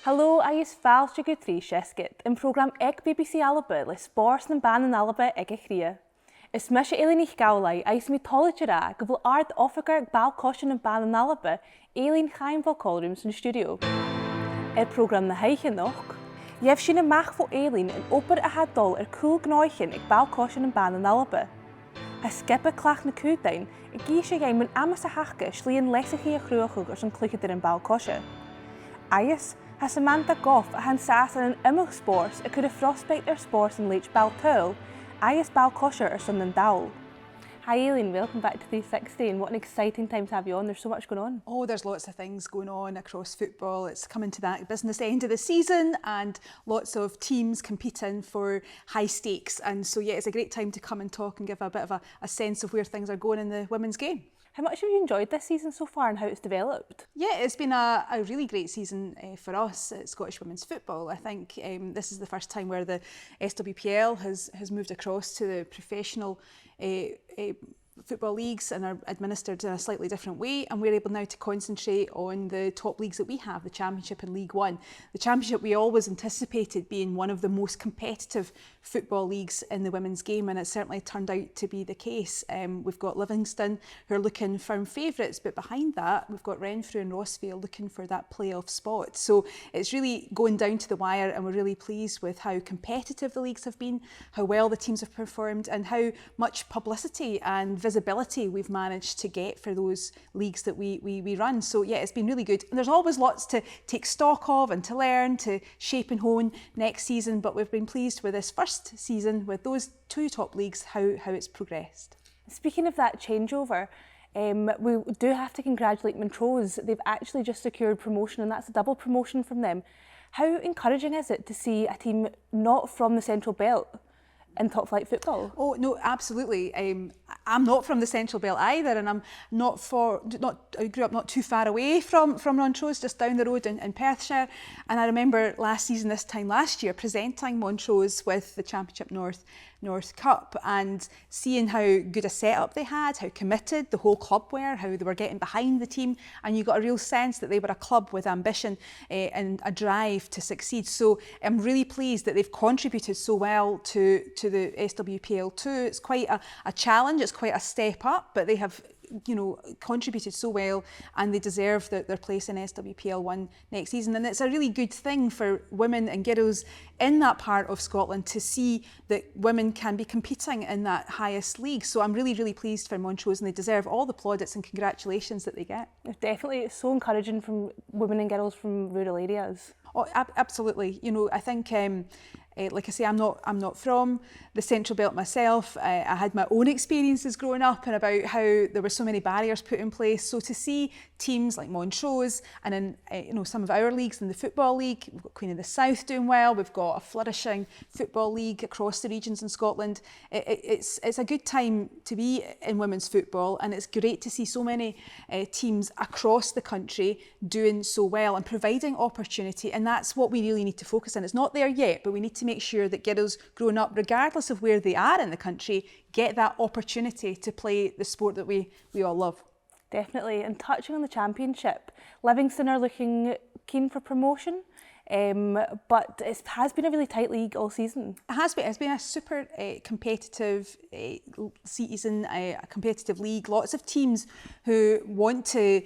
Helo, a is fáilte go trí seiscit in program ag BBC Alba le spòrs na ban in Alba ag a chria. Is me Aileen MacAulay a is mi toleidera go bhfuil Àrd-Oifigear ag Ball-Coise na ban in Alba Aileen Chaimbeul callrooms in stiùidio. Program na heiche noch, jef sin amach fo Aileen in obair a dall Cùdainn ag Ball-Coise na ban in Alba. A skippe Clachnacuddin ag gíise gaim mun amas a hachge slíon lesaí a chruachug ar an Chlach in Ball-Coise. Ayes, ha Samantha Gough a han sas an iomadh spòrs a cuide phrosbaig spòrs in leach ball-tadhal, ayes ball-Coise ar an dall. Hi Aileen, welcome back to t-seachdain. What an exciting time to have you on. There's so much going on. Oh, there's lots of things going on across football. It's coming to that business end of the season and lots of teams competing for high stakes. And so, yeah, it's a great time to come and talk and give a bit of a sense of where things are going in the women's game. How much have you enjoyed this season so far and how it's developed? Yeah, it's been a really great season for us at Scottish Women's Football. I think this is the first time where the SWPL has moved across to the professional football leagues and are administered in a slightly different way, and we're able now to concentrate on the top leagues that we have, the Championship and League One. The Championship we always anticipated being one of the most competitive football leagues in the women's game, and it certainly turned out to be the case. We've got Livingston who are looking firm favourites, but behind that we've got Renfrew and Rossvale looking for that playoff spot. So it's really going down to the wire, and we're really pleased with how competitive the leagues have been, how well the teams have performed, and how much publicity and visibility we've managed to get for those leagues that we run. So yeah, it's been really good. And there's always lots to take stock of and to learn, to shape and hone next season, but we've been pleased with this first season with those two top leagues, how it's progressed. Speaking of that changeover, we do have to congratulate Montrose. They've actually just secured promotion, and that's a double promotion from them. How encouraging is it to see a team not from the Central Belt in top flight football? Oh no, absolutely. I'm not from the Central Belt either, and I'm I grew up not too far away from Montrose, just down the road in Perthshire. And I remember last season, this time last year, presenting Montrose with the Championship North Cup and seeing how good a setup they had, how committed the whole club were, how they were getting behind the team, and you got a real sense that they were a club with ambition and a drive to succeed. So I'm really pleased that they've contributed so well to the SWPL too. It's quite a challenge, it's quite a step up, but they have contributed so well, and they deserve their place in SWPL 1 next season. And it's a really good thing for women and girls in that part of Scotland to see that women can be competing in that highest league. So I'm really, really pleased for Montrose, and they deserve all the plaudits and congratulations that they get. Definitely, it's so encouraging from women and girls from rural areas. Oh, absolutely. I think like I say, I'm not from the Central Belt myself. I had my own experiences growing up and about how there were so many barriers put in place. So to see teams like Montrose and in some of our leagues in the Football League, we've got Queen of the South doing well, we've got a flourishing football league across the regions in Scotland. It's a good time to be in women's football, and it's great to see so many teams across the country doing so well and providing opportunity, and that's what we really need to focus on. It's not there yet, but we need to make sure that girls growing up, regardless of where they are in the country, get that opportunity to play the sport that we all love. Definitely. And touching on the Championship, Livingston are looking keen for promotion, but it has been a really tight league all season. It has been. It's been a super competitive season, a competitive league. Lots of teams who want to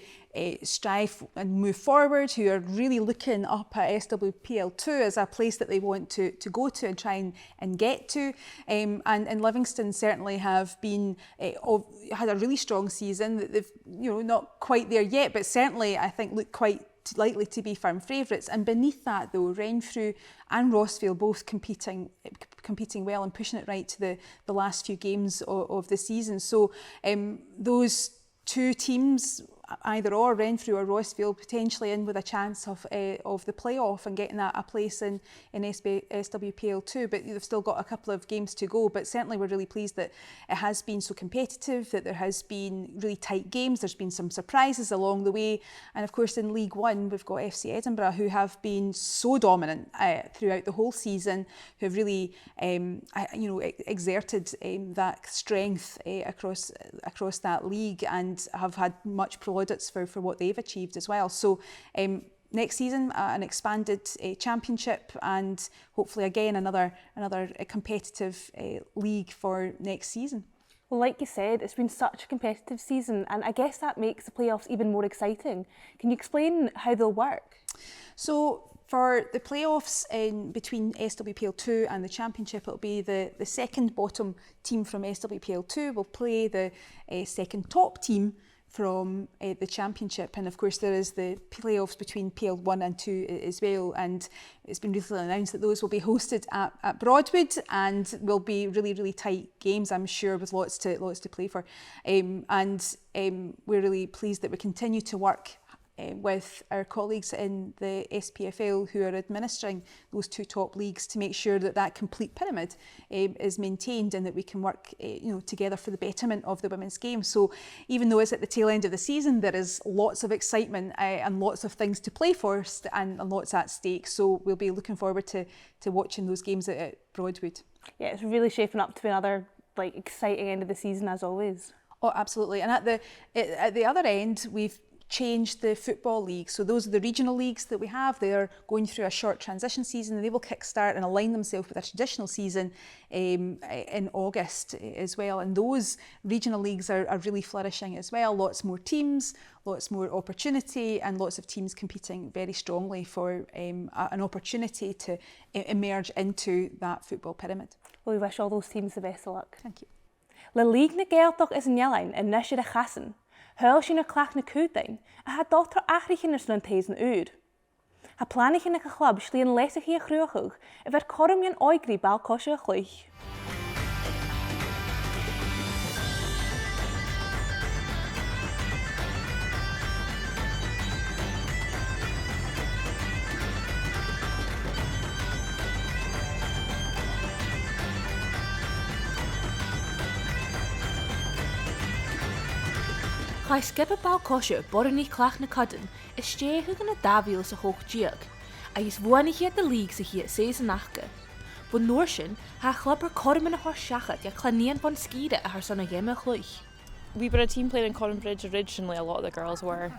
strive and move forward, who are really looking up at SWPL2 as a place that they want to go to and try and get to. And Livingston certainly have been had a really strong season. They've not quite there yet, but certainly I think look quite likely to be firm favourites. And beneath that though, Renfrew and Rossvale both competing well and pushing it right to the last few games of the season. So those two teams, either or, Renfrew or Rossvale, potentially in with a chance of the playoff and getting a place in SWPL2, but they've still got a couple of games to go. But certainly we're really pleased that it has been so competitive, that there has been really tight games, there's been some surprises along the way, and of course in League One we've got FC Edinburgh, who have been so dominant throughout the whole season, who have really exerted that strength across that league and have had much plaudits for what they've achieved as well. So next season an expanded championship, and hopefully again another competitive league for next season. Well, like you said, it's been such a competitive season, and I guess that makes the playoffs even more exciting. Can you explain how they'll work? So for the playoffs between SWPL 2 and the Championship, it'll be the second bottom team from SWPL 2 will play the second top team from the Championship, and of course there is the playoffs between PL 1 and 2 as well, and it's been recently announced that those will be hosted at Broadwood and will be really tight games, I'm sure, with lots to play for, and we're really pleased that we continue to work with our colleagues in the SPFL who are administering those two top leagues to make sure that that complete pyramid is maintained, and that we can work together for the betterment of the women's game. So even though it's at the tail end of the season, there is lots of excitement and lots of things to play for and lots at stake. So we'll be looking forward to watching those games at Broadwood. Yeah, it's really shaping up to be another exciting end of the season as always. Oh, absolutely. And at the other end, we've changed the football league. So those are the regional leagues that we have. They're going through a short transition season, and they will kickstart and align themselves with a traditional season in August as well. And those regional leagues are really flourishing as well. Lots more teams, lots more opportunity, and lots of teams competing very strongly for an opportunity to emerge into that football pyramid. Well, we wish all those teams the best of luck. Thank you. Eilidh NicAmhlaidh is an Eilidh in Nisiad Chassan. Huil sin na Clachnacuddin a ha dótar achrichin ar an téis na úd. Ha planighin na chlab slíon leisachí a chruachug a bheit corm an oigri Ball-Coise a Chlach. Chai sgioba Ball-Coise Bruidhinnidh Clachnacuddin is stéithig yn y dafil sa hoch diog, a is fwani hi at the league sa hi at seis yn achga. But Norsin ha chlub ar corm yn y hor siachat ja Chlanian von Sgide a har son a iomadh Chlach. We were a team playing in Coronbridge originally, a lot of the girls were,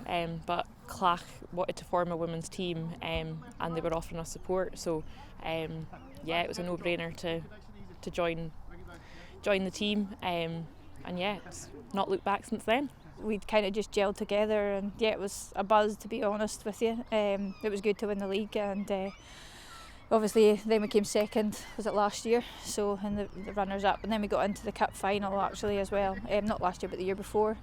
but Chlach wanted to form a women's team and they were offering us support, so yeah, it was a no-brainer to join the team, and yeah, it's not looked back since then. We'd kind of just gelled together, and yeah, it was a buzz, to be honest with you. It was good to win the league, and obviously then we came second, was it last year, so in the runners up, and then we got into the cup final actually as well, not last year but the year before,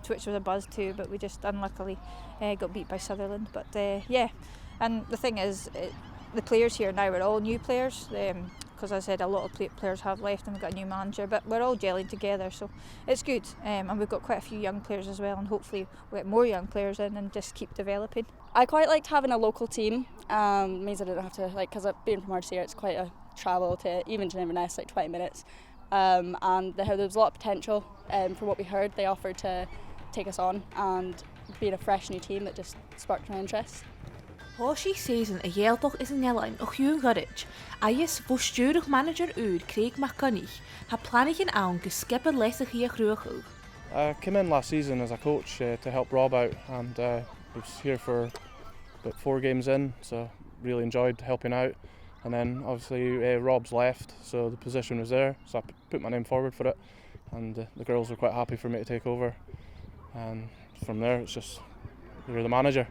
which was a buzz too, but we just unluckily got beat by Sutherland. But yeah, and the thing is, the players here now are all new players, because as I said, a lot of players have left and we've got a new manager, but we're all gelling together, so it's good, and we've got quite a few young players as well, and hopefully we'll get more young players in and just keep developing. I quite liked having a local team, means I didn't have to, because being from Àrd-Oifigear, it's quite a travel even to Inverness, 20 minutes, and there was a lot of potential. From what we heard, they offered to take us on, and being a fresh new team, that just sparked my interest. Hoshi season a Eilidh is an Eilidh och Cùdainn, a is fóstúrach manager Craig McCunny ha planighin aun go sgioba leisachí a chruachug. I came in last season as a coach to help Rob out, and was here for about 4 games in, so really enjoyed helping out. And then obviously Rob's left, so the position was there, so I put my name forward for it, and the girls were quite happy for me to take over. And from there it's just, you're the manager.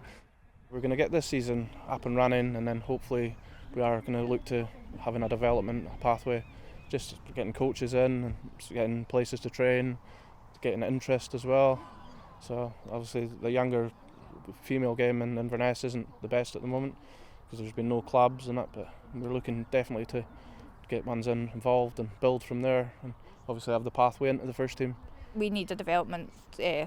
We're going to get this season up and running, and then hopefully we are going to look to having a development pathway, just getting coaches in and getting places to train, getting interest as well. So obviously the younger female game in Inverness isn't the best at the moment because there's been no clubs and that, but we're looking definitely to get ones involved and build from there, and obviously have the pathway into the first team. We need a development,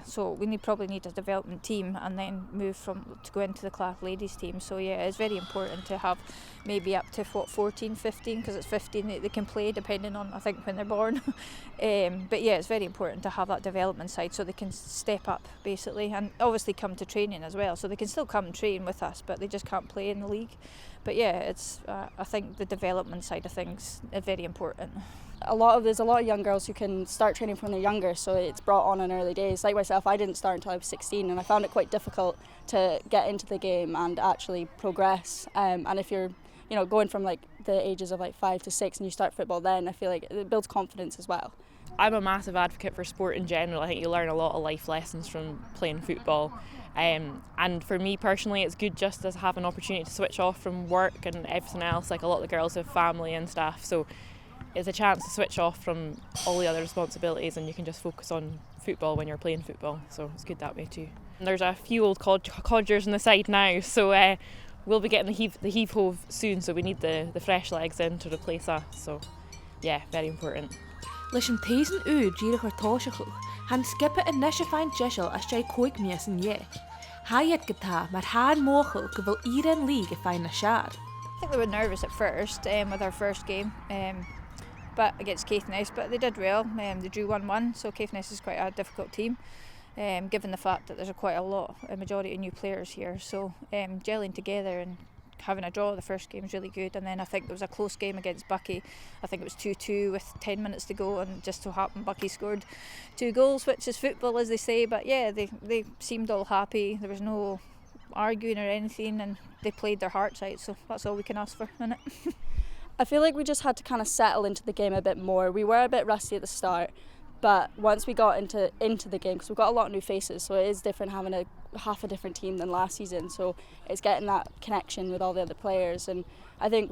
so we probably need a development team, and then move to go into the Chlach ladies team. So yeah, it's very important to have maybe up to 14, 15, because it's 15 they can play depending on, I think, when they're born. But yeah, it's very important to have that development side so they can step up basically, and obviously come to training as well. So they can still come and train with us, but they just can't play in the league. But yeah, it's I think the development side of things is very important. there's a lot of young girls who can start training when they're younger, so it's brought on in early days. Like myself, I didn't start until I was 16, and I found it quite difficult to get into the game and actually progress. And if you're, going from like the ages of like 5 to 6 and you start football then, I feel like it builds confidence as well. I'm a massive advocate for sport in general. I think you learn a lot of life lessons from playing football. And for me personally, it's good just to have an opportunity to switch off from work and everything else. Like a lot of the girls have family and stuff, so it's a chance to switch off from all the other responsibilities, and you can just focus on football when you're playing football. So it's good that way too. And there's a few old codgers on the side now, so we'll be getting the heave-ho soon. So we need the fresh legs in to replace us. So yeah, very important. Leis an téasan díreach ar táiseach, han skippe a neisefein jeisiil a sé coig mías an é. Haiad gotá mar hád móchail go bhfuil íre an líg a fein na sead. I think they were nervous at first with our first game, but against Caithness, but they did well. They drew 1-1, so Caithness is quite a difficult team, given the fact that there's a majority of new players here. So gelling together and having a draw the first game was really good, and then I think there was a close game against Bucky. I think it was 2-2 with 10 minutes to go, and just so happened Bucky scored 2 goals, which is football as they say. But yeah, they seemed all happy. There was no arguing or anything, and they played their hearts out, so that's all we can ask for, isn't it? I feel like we just had to kind of settle into the game a bit more. We were a bit rusty at the start, but once we got into the game, because we've got a lot of new faces, so it is different having half a different team than last season, so it's getting that connection with all the other players, and I think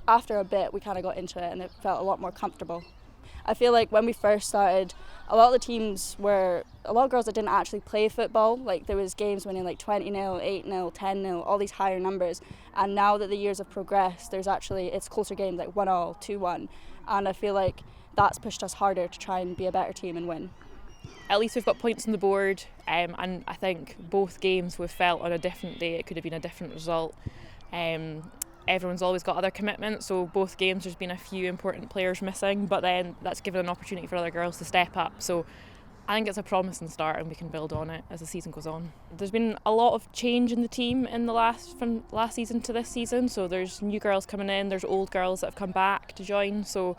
after a bit we kind of got into it and it felt a lot more comfortable. I feel like when we first started, a lot of the teams were a lot of girls that didn't actually play football. Like there was games winning like 20-0, 8-0, 10-0, all these higher numbers, and now that the years have progressed, it's closer games like 1-1, 2-1, and I feel like that's pushed us harder to try and be a better team and win. At least we've got points on the board, and I think both games we've felt on a different day it could have been a different result. Everyone's always got other commitments, so both games there's been a few important players missing, but then that's given an opportunity for other girls to step up. So I think it's a promising start, and we can build on it as the season goes on. There's been a lot of change in the team from last season to this season, so there's new girls coming in, there's old girls that have come back to join, so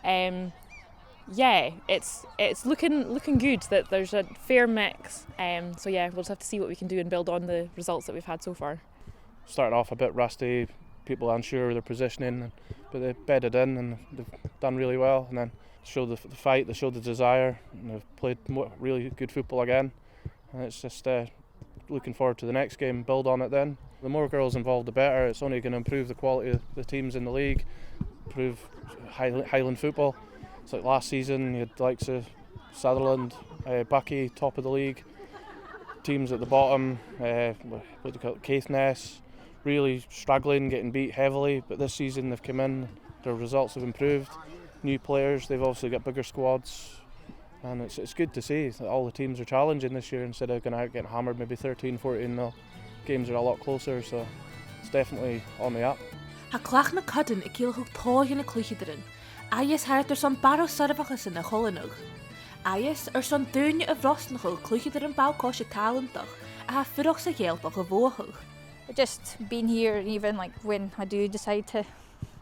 yeah, it's looking good that there's a fair mix. So yeah, we'll just have to see what we can do and build on the results that we've had so far. Started off a bit rusty, people unsure of their positioning, but they bedded in and they've done really well, and then showed the fight, they showed the desire, and they've played really good football again, and it's just looking forward to the next game, build on it then. The more girls involved the better. It's only going to improve the quality of the teams in the league, improve Highland football. It's like last season you had the likes of Sutherland, Bucky top of the league, teams at the bottom, Caithness really struggling, getting beat heavily, but this season they've come in, their results have improved, new players, they've obviously got bigger squads, and it's good to see that all the teams are challenging this year instead of going out getting hammered maybe 13-14-0. Games are a lot closer, so it's definitely on the up. Ha Clachnacuddin I cíalthú táithín na Cluideachd. Aias háirtar son barrachd sarfachas in na Cùdainn. Aias son dúine a bhrosnachil Cluideachd an Ball-Coise talentach a ha furach sa ghealbach a bhuachach. Just being here, even like when I do decide to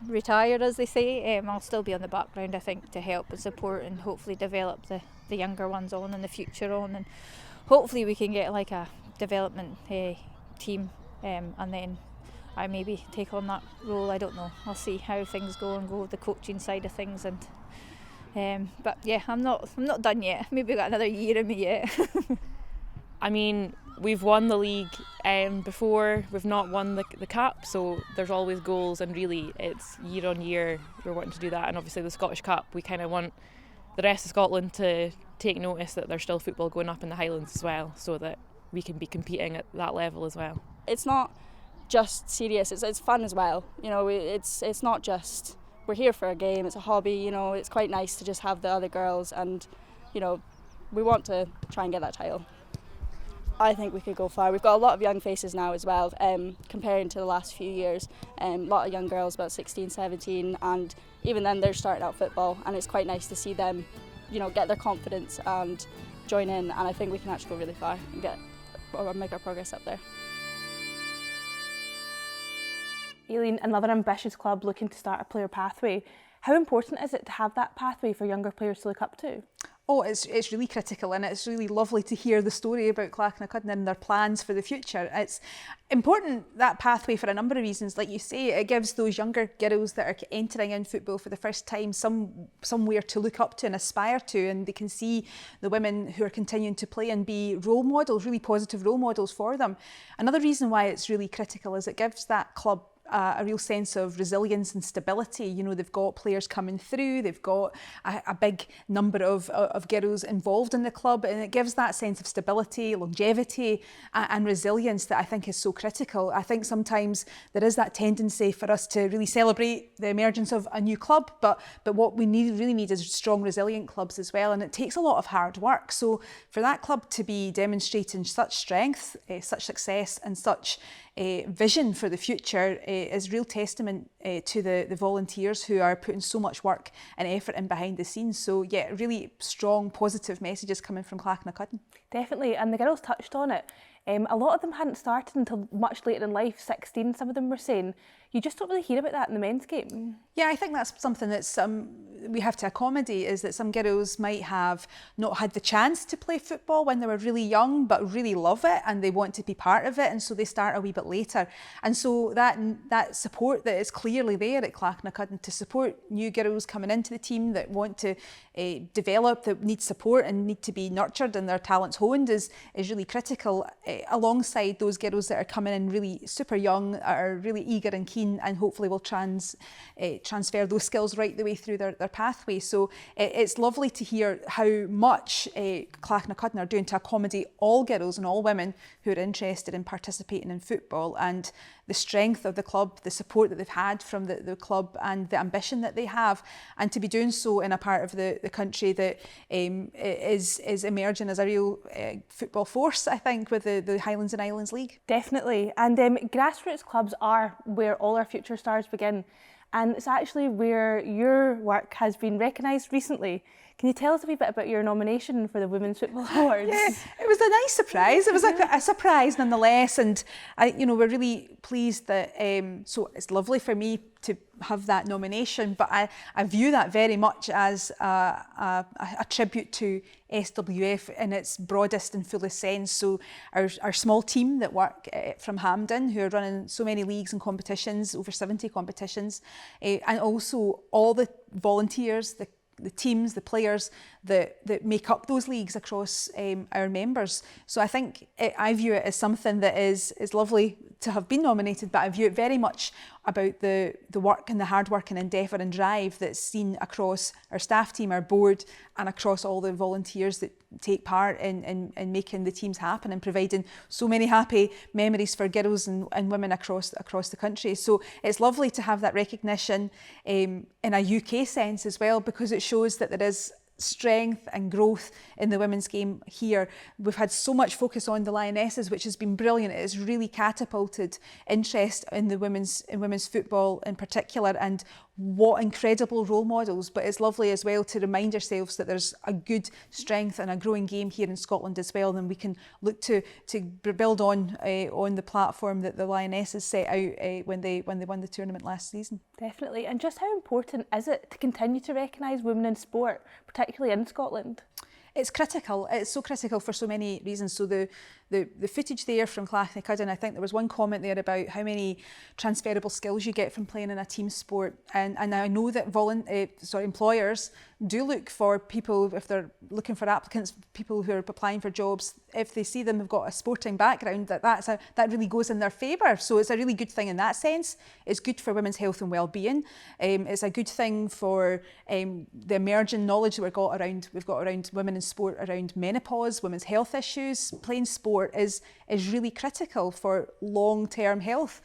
retire, as they say, I'll still be on the background, I think, to help and support and hopefully develop the younger ones on in the future on, and hopefully we can get like a development team, and then I maybe take on that role. I don't know, I'll see how things go and go with the coaching side of things, and but yeah, I'm not done yet. Maybe got another year in me yet. I mean, we've won the league before, we've not won the cup, so there's always goals, and really it's year on year we're wanting to do that. And obviously the Scottish Cup, we kind of want the rest of Scotland to take notice that there's still football going up in the Highlands as well, so that we can be competing at that level as well. It's not just serious, it's fun as well. You know, it's not just we're here for a game, it's a hobby, you know, it's quite nice to just have the other girls, and you know, we want to try and get that title. I think we could go far. We've got a lot of young faces now as well, comparing to the last few years. A lot of young girls, about 16, 17, and even then they're starting out football, and it's quite nice to see them, you know, get their confidence and join in, and I think we can actually go really far and make our progress up there. Aileen, another ambitious club looking to start a player pathway. How important is it to have that pathway for younger players to look up to? Oh, it's really critical, and it's really lovely to hear the story about Clachnacuddin and their plans for the future. It's important, that pathway, for a number of reasons. Like you say, it gives those younger girls that are entering in football for the first time somewhere to look up to and aspire to, and they can see the women who are continuing to play and be role models, really positive role models for them. Another reason why it's really critical is it gives that club a real sense of resilience and stability. You know, they've got players coming through, they've got a big number of girls involved in the club, and it gives that sense of stability, longevity and resilience that I think is so critical. I think sometimes there is that tendency for us to really celebrate the emergence of a new club, but what we really need is strong, resilient clubs as well, and it takes a lot of hard work. So for that club to be demonstrating such strength, such success and such vision for the future is real testament to the volunteers who are putting so much work and effort in behind the scenes. So yeah, really strong, positive messages coming from Clachnacuddin. Definitely, and the girls touched on it. A lot of them hadn't started until much later in life, 16, some of them were saying. You just don't really hear about that in the men's game. Yeah, I think that's something that's we have to accommodate, is that some girls might have not had the chance to play football when they were really young, but really love it and they want to be part of it, and so they start a wee bit later. And so that support that is clearly there at Clachnacuddin to support new girls coming into the team that want to develop, that need support and need to be nurtured and their talents honed is really critical, alongside those girls that are coming in really super young, are really eager and keen, and hopefully will transfer those skills right the way through their pathway. So it's lovely to hear how much Clachnacuddin are doing to accommodate all girls and all women who are interested in participating in football, and the strength of the club, the support that they've had from the club and the ambition that they have, and to be doing so in a part of the country that is emerging as a real football force, I think, with the Highlands and Islands League. Definitely, and grassroots clubs are where all our future stars begin, and it's actually where your work has been recognised recently. Can you tell us a wee bit about your nomination for the Women's Football Awards? Yeah, it was a nice surprise. It was a surprise nonetheless, and we're really pleased that. So it's lovely for me to have that nomination, but I view that very much as a tribute to SWF in its broadest and fullest sense. So our small team that work from Hampden, who are running so many leagues and competitions, over 70 competitions, and also all the volunteers, the teams, the players that make up those leagues across our members. So I think I view it as something that is lovely to have been nominated, but I view it very much about the work and the hard work and endeavour and drive that's seen across our staff team, our board, and across all the volunteers that take part in making the teams happen and providing so many happy memories for girls and women across the country. So it's lovely to have that recognition in a UK sense as well, because it shows that there is strength and growth in the women's game here. We've had so much focus on the Lionesses, which has been brilliant. It has really catapulted interest in women's football in particular, and what incredible role models. But it's lovely as well to remind ourselves that there's a good strength and a growing game here in Scotland as well, and we can look to build on the platform that the Lionesses set out when they won the tournament last season. Definitely, and just how important is it to continue to recognise women in sport, particularly in Scotland? It's critical. It's so critical for so many reasons. So the footage there from Clachnacuddin, I think there was one comment there about how many transferable skills you get from playing in a team sport, and I know that employers do look for people, if they're looking for applicants, people who are applying for jobs, if they see them have got a sporting background, that really goes in their favour. So it's a really good thing in that sense. It's good for women's health and well-being. It's a good thing for the emerging knowledge that we've got around women in sport, around menopause, women's health issues. Playing sport is really critical for long-term health.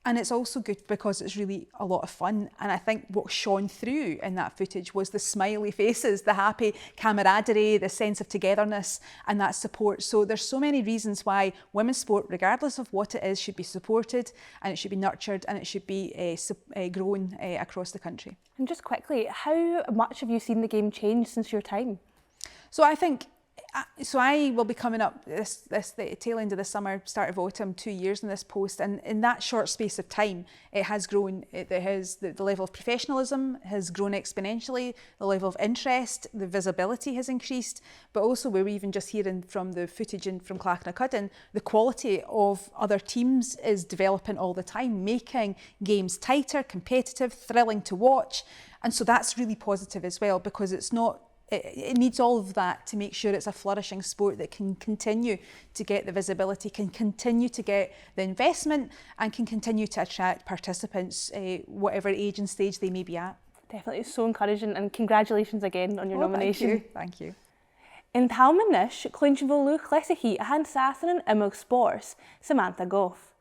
And it's also good because it's really a lot of fun. And I think what shone through in that footage was the smiley faces, the happy camaraderie, the sense of togetherness and that support. So there's so many reasons why women's sport, regardless of what it is, should be supported, and it should be nurtured, and it should be grown across the country. And just quickly, how much have you seen the game change since your time? So I think So I will be coming up the tail end of the summer, start of autumn, 2 years in this post, and in that short space of time, it has grown. The level of professionalism has grown exponentially. The level of interest, the visibility has increased, but also we're even just hearing from the footage from Clachnacuddin, the quality of other teams is developing all the time, making games tighter, competitive, thrilling to watch, and so that's really positive as well, because it needs all of that to make sure it's a flourishing sport that can continue to get the visibility, can continue to get the investment, and can continue to attract participants, whatever age and stage they may be at. Definitely so encouraging, and congratulations again on your nomination. Thank you. In Thalmanis, Clachnacuddin FC a han sasan an iomadh spòrs, Samantha Gough.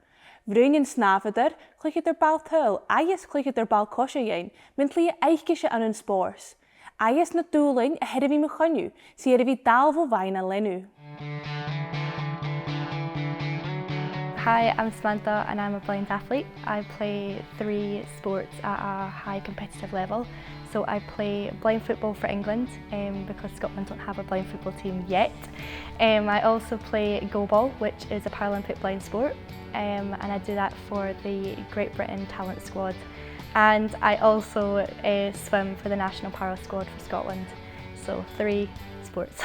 Bruidhinnidh snafadar, Cluinnidh ball-tadhal, agus Cluinnidh Ball-Coise mint lí eichise an an spòrs. Agus na dúlainn a head of me chonnu, si a dall vaina lenu. Hi, I'm Samantha and I'm a blind athlete. I play 3 sports at a high competitive level. So I play blind football for England because Scotland don't have a blind football team yet. I also play goalball, which is a Paralympic blind sport, and I do that for the Great Britain talent squad. And I also swim for the national para squad for Scotland. So 3 sports.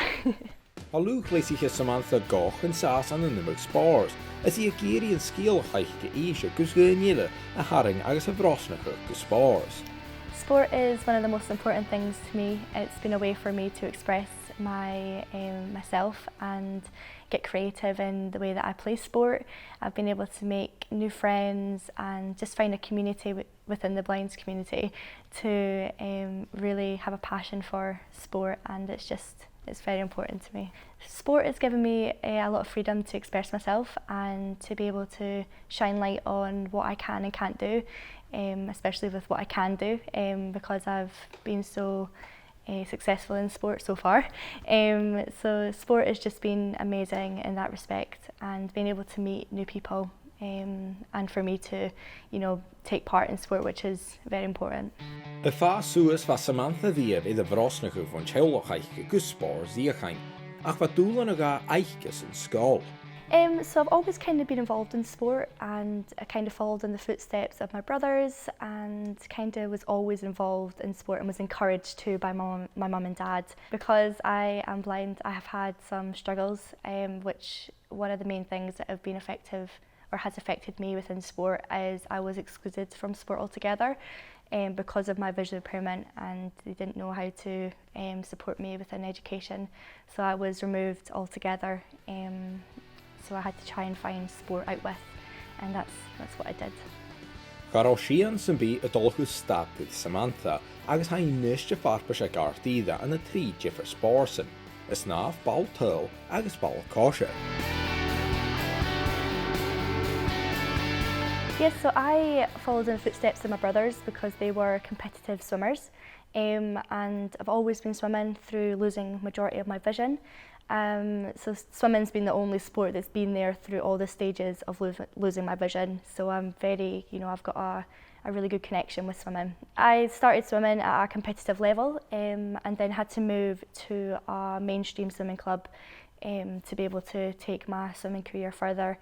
Hallo, Clachnacuddin Samantha Gough yn sas an yn ymwg spòrs. Is I geiri yn sgil chaiche eisiau Bruidhinnidh a haring agus a bhrosnacuddin spòrs. Sport is one of the most important things to me. It's been a way for me to express myself and get creative in the way that I play sport. I've been able to make new friends and just find a community within the blinds community to really have a passion for sport, and it's very important to me. Sport has given me a lot of freedom to express myself and to be able to shine light on what I can and can't do, especially with what I can do, because I've been so successful in sport so far. So sport has just been amazing in that respect, and being able to meet new people and for me to, take part in sport, which is very important. Y fa suas fa Samantha ddiad I bhrosnacuddin von Chlach agus spòrs ddiachain, ach fa dúlan aga eichgus yn sgol. So I've always kind of been involved in sport, and I kind of followed in the footsteps of my brothers, and kind of was always involved in sport and was encouraged to by my mum and dad. Because I am blind, I have had some struggles, which one of the main things that have been effective or has affected me within sport is I was excluded from sport altogether because of my visual impairment, and they didn't know how to support me within education. So I was removed altogether. So I had to try and find sport out with, and that's what I did. Gar sían sy'n bu y dolchws stadydd Samantha agus hain nysge farpas ag Àrd-Oifigear yn y 3 jiffer spòrsin, ysnaf ball-tadhal agus ball-Coise. Yes, so I followed in the footsteps of my brothers because they were competitive swimmers, and I've always been swimming through losing majority of my vision. So swimming's been the only sport that's been there through all the stages of losing my vision. So I'm very, I've got a really good connection with swimming. I started swimming at a competitive level and then had to move to a mainstream swimming club to be able to take my swimming career further.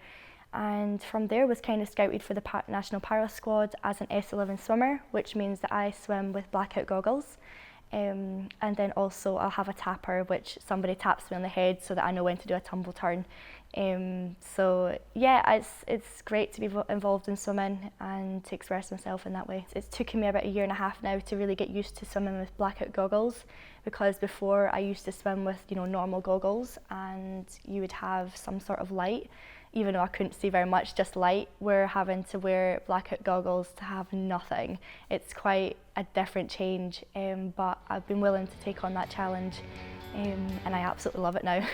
And from there was kind of scouted for the national para squad as an S11 swimmer, which means that I swim with blackout goggles. And then also I'll have a tapper, which somebody taps me on the head so that I know when to do a tumble turn. So yeah, it's great to be involved in swimming and to express myself in that way. It's taken me about 1.5 years now to really get used to swimming with blackout goggles, because before I used to swim with normal goggles and you would have some sort of light. Even though I couldn't see very much, just light, we're having to wear blackout goggles to have nothing. It's quite a different change, but I've been willing to take on that challenge, and I absolutely love it now.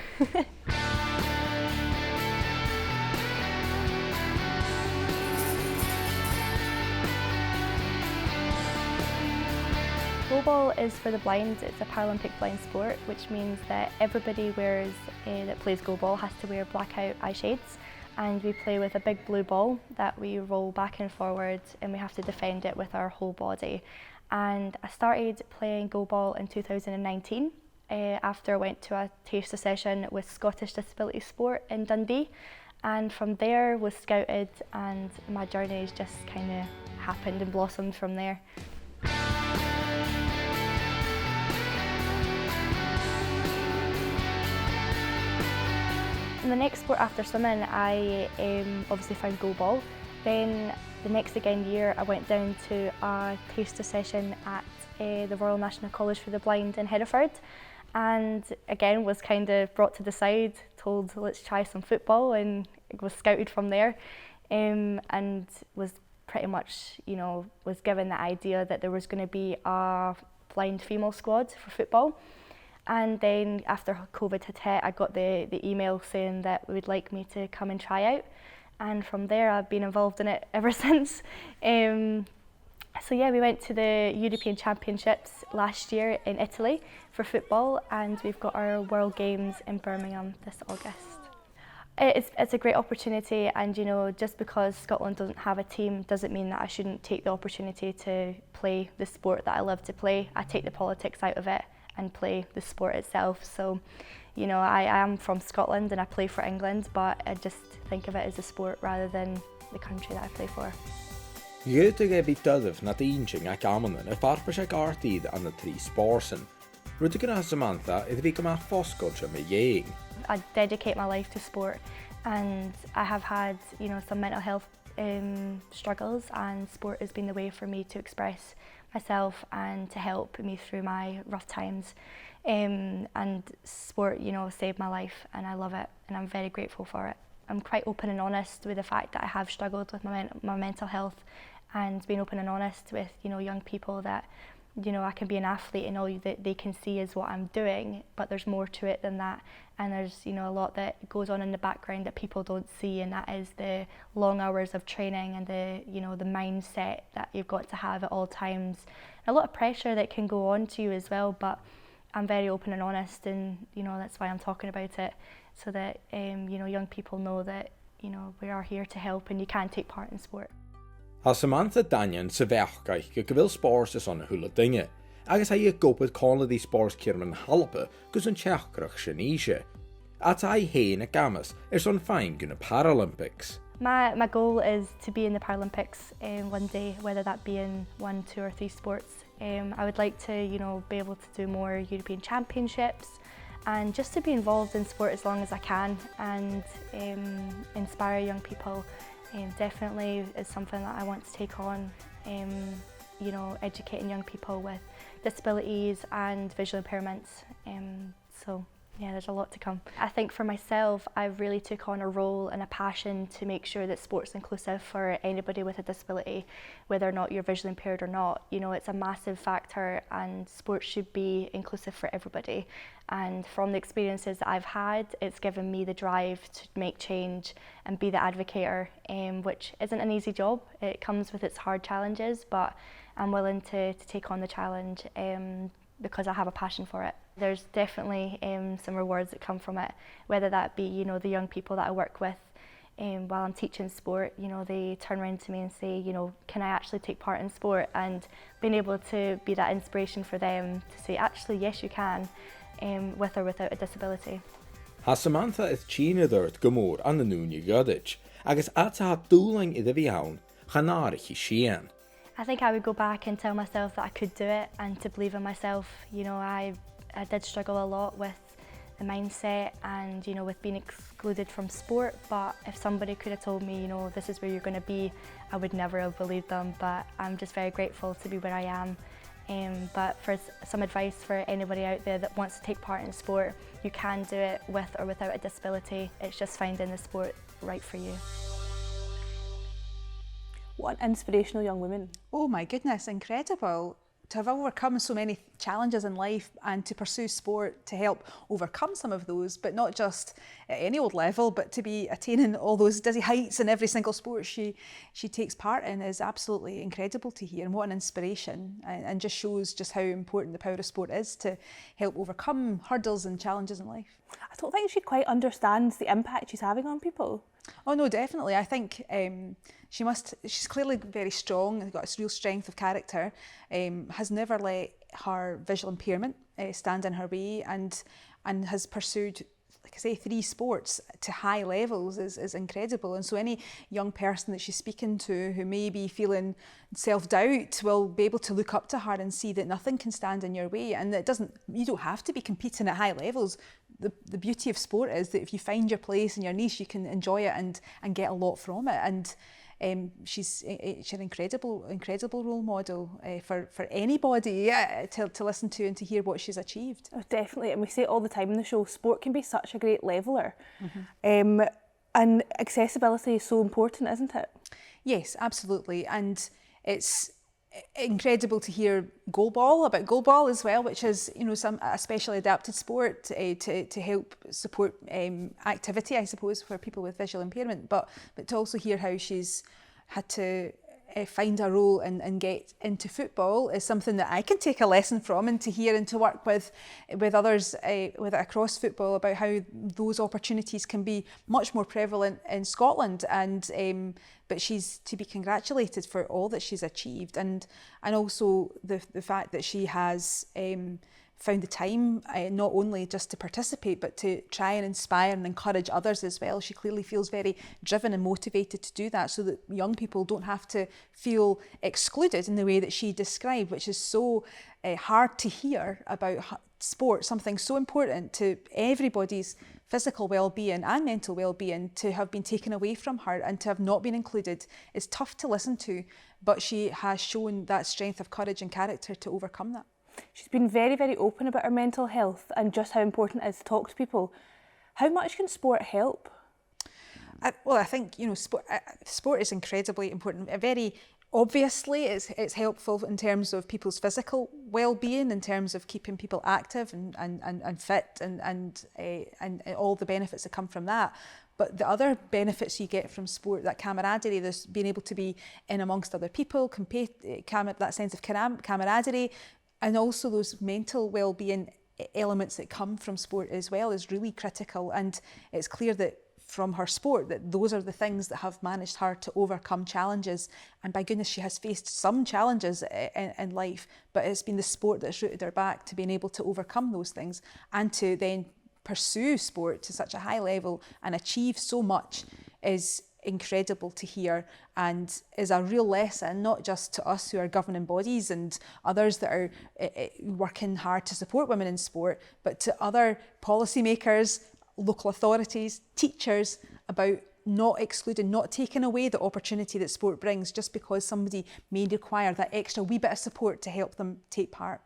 Goalball is for the blind. It's a Paralympic blind sport, which means that everybody that plays goalball has to wear blackout eye shades, and we play with a big blue ball that we roll back and forward, and we have to defend it with our whole body. And I started playing goalball in 2019, after I went to a taster session with Scottish Disability Sport in Dundee, and from there was scouted, and my journey just kind of happened and blossomed from there. And the next sport after swimming, I obviously found goalball. Then the next year I went down to a taster session at the Royal National College for the Blind in Hereford, and again was kind of brought to the side, told let's try some football, and was scouted from there, and was pretty much, you know, was given the idea that there was going to be a blind female squad for football. And then after COVID had hit, I got the email saying that they would like me to come and try out, and from there I've been involved in it ever since. So yeah, we went to the European Championships last year in Italy for football, and we've got our World Games in Birmingham this August. It's a great opportunity, and you know, just because Scotland doesn't have a team doesn't mean that I shouldn't take the opportunity to play the sport that I love to play. I take the politics out of it and play the sport itself. So, you know, I am from Scotland and I play for England, but I just think of it as a sport rather than the country that I play for. Gúteige bhí dodamh na daointing ag amanan a farpa sé Àrd-Oifigear an na trí spórsan. Bruidhinnidh Samantha iad bhí go maith foscailte me dhéing. I dedicate my life to sport, and I have had, you know, some mental health struggles, and sport has been the way for me to express myself and to help me through my rough times. And sport, you know, saved my life, and I love it, and I'm very grateful for it. I'm quite open and honest with the fact that I have struggled with my mental health, and being open and honest with, you know, young people that, you know, I can be an athlete and all that they can see is what I'm doing, but there's more to it than that, and there's, you know, a lot that goes on in the background that people don't see, and that is the long hours of training and the, you know, the mindset that you've got to have at all times. A lot of pressure that can go on to you as well, but I'm very open and honest, and you know, that's why I'm talking about it, so that you know, young people know that, you know, we are here to help and you can take part in sport. Has Samantha dainnean sa bheachgaich go bhfuil spórs is an Thuladinge, agus ha ag gopad cónladí spórs céirman Alba gus an teachcrach sin íse. At I héin a gamas son fine gonna Paralympics. My goal is to be in the Paralympics one day, whether that be in 1, 2 or 3 sports. I would like to, you know, be able to do more European Championships, and just to be involved in sport as long as I can, and inspire young people. Definitely is something that I want to take on, you know, educating young people with disabilities and visual impairments. So yeah, there's a lot to come. I think for myself, I've really took on a role and a passion to make sure that sport's inclusive for anybody with a disability, whether or not you're visually impaired or not. You know, it's a massive factor, and sport should be inclusive for everybody. And from the experiences that I've had, it's given me the drive to make change and be the advocator, which isn't an easy job. It comes with its hard challenges, but I'm willing to take on the challenge because I have a passion for it. There's definitely some rewards that come from it, whether that be, you know, the young people that I work with while I'm teaching sport. You know, they turn around to me and say, you know, can I actually take part in sport? And being able to be that inspiration for them to say, actually, yes, you can, with or without a disability. Has Samantha is tíneadúirt go mór an na núine Cuideachd, agus atá ha dúling iad a bhí ann, chanárich sían. I think I would go back and tell myself that I could do it, and to believe in myself. You know, I did struggle a lot with the mindset and, you know, with being excluded from sport, but if somebody could have told me, you know, this is where you're going to be, I would never have believed them. But I'm just very grateful to be where I am. But for some advice for anybody out there that wants to take part in sport, you can do it with or without a disability. It's just finding the sport right for you. What an inspirational young woman. Oh my goodness, incredible. To have overcome so many challenges in life and to pursue sport to help overcome some of those, but not just at any old level, but to be attaining all those dizzy heights in every single sport she takes part in is absolutely incredible to hear, and what an inspiration, and just shows just how important the power of sport is to help overcome hurdles and challenges in life. I don't think she quite understands the impact she's having on people. Oh no, definitely. I think she's clearly very strong, got a real strength of character, has never let her visual impairment stand in her way, and has pursued, like I say, 3 sports to high levels is incredible. And so any young person that she's speaking to who may be feeling self-doubt will be able to look up to her and see that nothing can stand in your way, and that you don't have to be competing at high levels. The beauty of sport is that if you find your place and your niche, you can enjoy it and get a lot from it. And she's an incredible role model for anybody to listen to and to hear what she's achieved. Oh, definitely, and we say it all the time in the show, sport can be such a great leveller. And accessibility is so important, isn't it? Yes, absolutely, and it's incredible to hear about goalball as well, which is a specially adapted sport to help support activity, I suppose, for people with visual impairment, but to also hear how she's had to find a role and get into football is something that I can take a lesson from, and to hear and to work with others across football about how those opportunities can be much more prevalent in Scotland. And but she's to be congratulated for all that she's achieved, and also the fact that she has found the time not only just to participate, but to try and inspire and encourage others as well. She clearly feels very driven and motivated to do that, so that young people don't have to feel excluded in the way that she described, which is so hard to hear about sport, something so important to everybody's physical well-being and mental well-being, to have been taken away from her and to have not been included is tough to listen to, but she has shown that strength of courage and character to overcome that. She's been very, very open about her mental health and just how important it is to talk to people. How much can sport help? I think sport is incredibly important. Very obviously, it's helpful in terms of people's physical well-being, in terms of keeping people active and fit, and all the benefits that come from that. But the other benefits you get from sport, that camaraderie, there's being able to be in amongst other people, that sense of camaraderie, and also those mental well-being elements that come from sport as well is really critical. And it's clear that from her sport that those are the things that have managed her to overcome challenges. And by goodness, she has faced some challenges in life, but it's been the sport that's rooted her back to being able to overcome those things and to then pursue sport to such a high level and achieve so much is incredible to hear, and is a real lesson, not just to us who are governing bodies and others that are working hard to support women in sport, but to other policymakers, local authorities, teachers, about not excluding, not taking away the opportunity that sport brings just because somebody may require that extra wee bit of support to help them take part.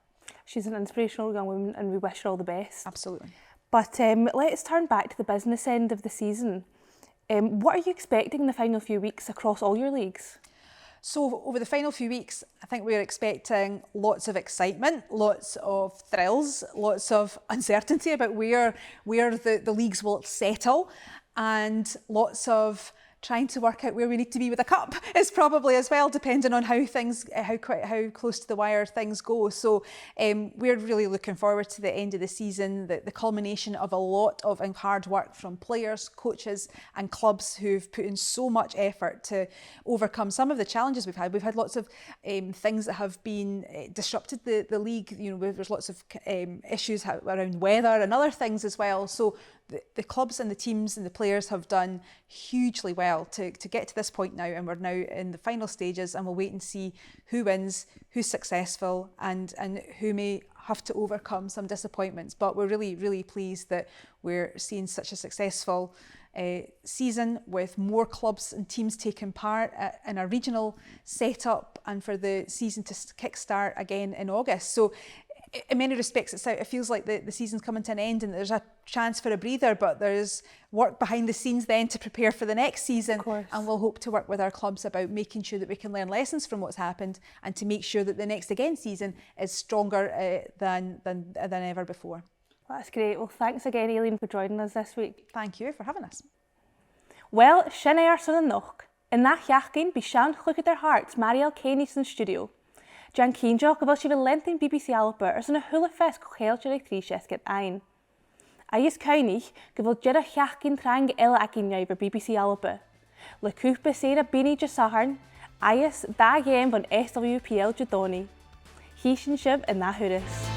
She's an inspirational young woman and we wish her all the best. Absolutely. But let's turn back to the business end of the season. What are you expecting in the final few weeks across all your leagues? So over the final few weeks, I think we're expecting lots of excitement, lots of thrills, lots of uncertainty about where the leagues will settle, and lots of trying to work out where we need to be with a cup is probably as well, depending on how close to the wire things go. So we're really looking forward to the end of the season, the culmination of a lot of hard work from players, coaches and clubs who've put in so much effort to overcome some of the challenges we've had. We've had lots of things that have been disrupted the league. There's lots of issues around weather and other things as well. So the clubs and the teams and the players have done hugely well to get to this point now, and we're now in the final stages, and we'll wait and see who wins, who's successful, and who may have to overcome some disappointments. But we're really, really pleased that we're seeing such a successful season with more clubs and teams taking part in a regional setup, and for the season to kickstart again in August. So in many respects, it feels like the season's coming to an end and there's a chance for a breather, but there's work behind the scenes then to prepare for the next season. And we'll hope to work with our clubs about making sure that we can learn lessons from what's happened and to make sure that the next season is stronger than ever before. That's great. Well, thanks again, Aileen, for joining us this week. Thank you for having us. Well, sin airson an noch. In nach jachgin, bi sean chluiceadh ar hart, Mariel Kenny's in studio. Jan Cíndeach go bhfuil si bhfuil lentinn BBC Alba ar san na thula fes go chéilte ag trí seascad ein. Agus Cùdainn go bhfuil dead a cheachcin trang eile ag inneibh ar BBC Alba. Le cúpa séad a bíní de saharn, agus da géim van SWPL Cùdainn. Hí sin sib in na thuras.